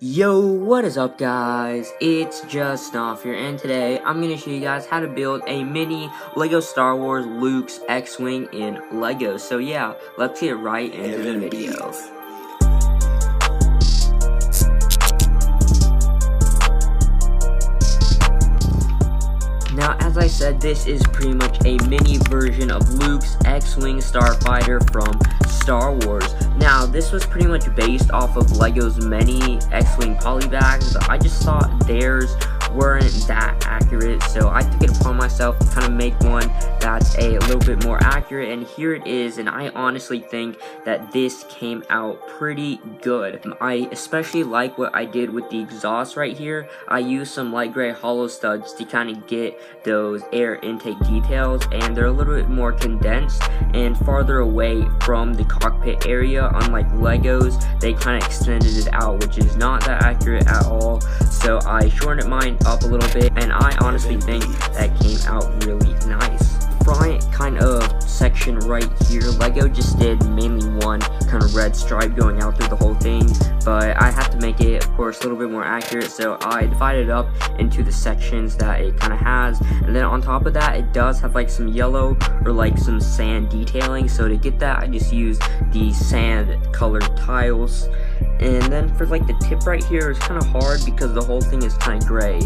Yo, what is up guys? It's just Snuff here, and today I'm going to show you guys how to build a mini LEGO Star Wars Luke's X-Wing in LEGO. So yeah, let's get right into the video. Now, as I said, this is pretty much a mini version of Luke's X-Wing Starfighter from Star Wars. Now, this was pretty much based off of LEGO's many X-Wing polybags. I just thought theirs weren't that accurate, so I took it upon myself to kind of make one that's a little bit more accurate, and here it is. And I honestly think that this came out pretty good. I especially like what I did with the exhaust right here. I used some light gray hollow studs to kind of get those air intake details, and they're a little bit more condensed and farther away from the cockpit area. Unlike LEGO's, they kind of extended it out, which is not that accurate at all. So I shortened mine up a little bit, and I honestly think that came out really nice. Front kind of section right here, LEGO just did mainly one kind of red stripe going out through the whole thing, but I have to make it, of course, a little bit more accurate, so I divided it up into the sections that it kind of has. And then on top of that, it does have like some yellow or like some sand detailing, so to get that I just used the sand colored tiles. And then for like the tip right here, it's kind of hard because the whole thing is kind of gray,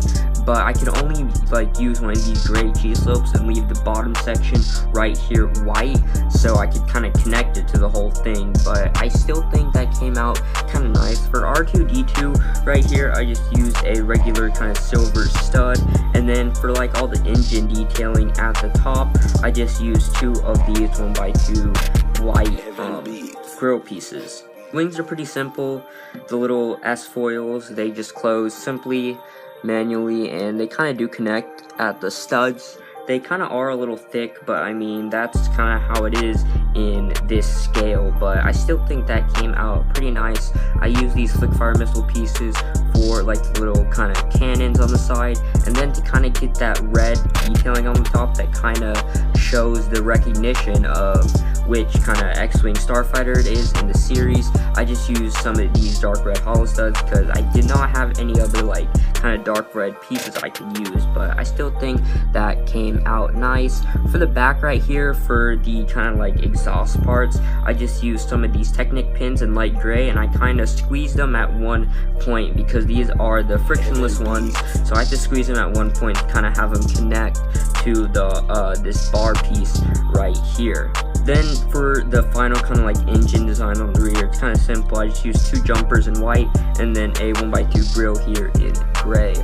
but I can only like use one of these gray G-slopes and leave the bottom section right here white, so I could kind of connect it to the whole thing. But I still think that came out kind of nice. For R2-D2 right here, I just used a regular kind of silver stud, and then for like all the engine detailing at the top, I just used two of these 1x2 white grill pieces. Wings are pretty simple. The little S foils, they just close simply, manually, and they kind of do connect at the studs. They kind of are a little thick, but I mean, that's kind of how it is in this scale, but I still think that came out pretty nice. I use these flick-fire missile pieces for like the little kind of cannons on the side, and then to kind of get that red detailing on the top that kind of shows the recognition of which kind of X-Wing Starfighter it is in the series. I just used some of these dark red hollow studs because I did not have any other like kind of dark red pieces I could use, but I still think that came out nice. For the back right here, for the kind of like exhaust parts, I just used some of these Technic pins in light gray, and I kind of squeezed them at one point because these are the frictionless ones, so I have to squeeze them at one point to kind of have them connect to the this bar piece right here. Then for the final kind of like engine design on the rear, it's kind of simple. I just used two jumpers in white and then a 1x2 grill here in gray.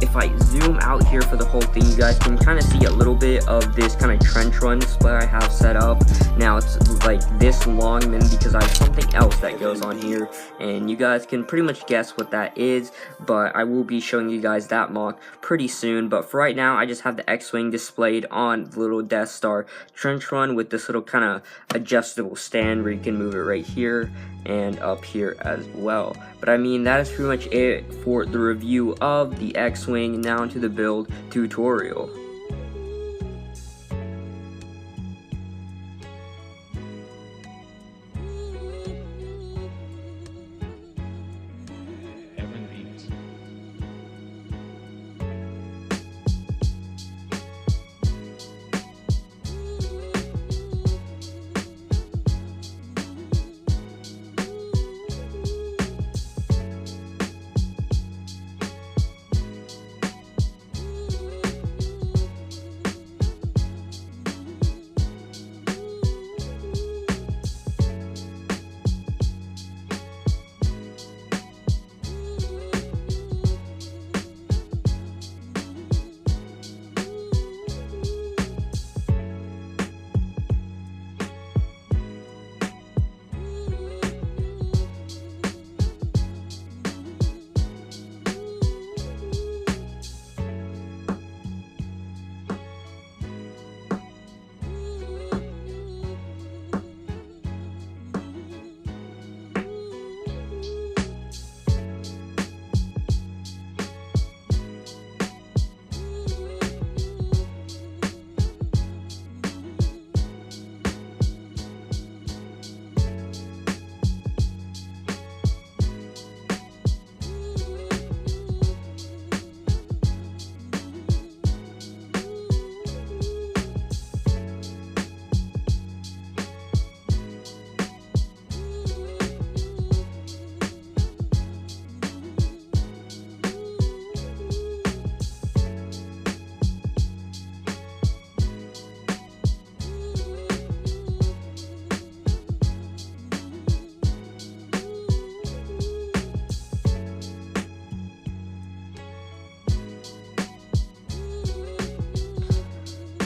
If I zoom out here for the whole thing, you guys can kind of see a little bit of this kind of trench run display I have set up. Now it's like this long, then because I have something else that goes on here, and you guys can pretty much guess what that is, but I will be showing you guys that mock pretty soon. But for right now, I just have the X-Wing displayed on the little Death Star trench run with this little kind of adjustable stand where you can move it right here and up here as well. But I mean, that is pretty much it for the review of the X-Wing. Now into the build tutorial. Beatz.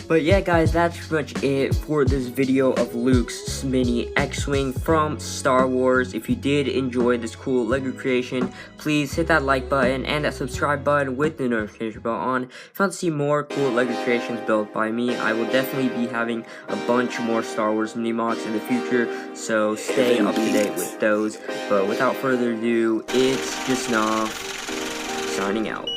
But yeah, guys, that's pretty much it for this video of Luke's mini X-Wing from Star Wars. If you did enjoy this cool LEGO creation, please hit that like button and that subscribe button with the notification bell on. If you want to see more cool LEGO creations built by me, I will definitely be having a bunch more Star Wars mini MOCs in the future, so stay up to date with those. But without further ado, it's just signing out.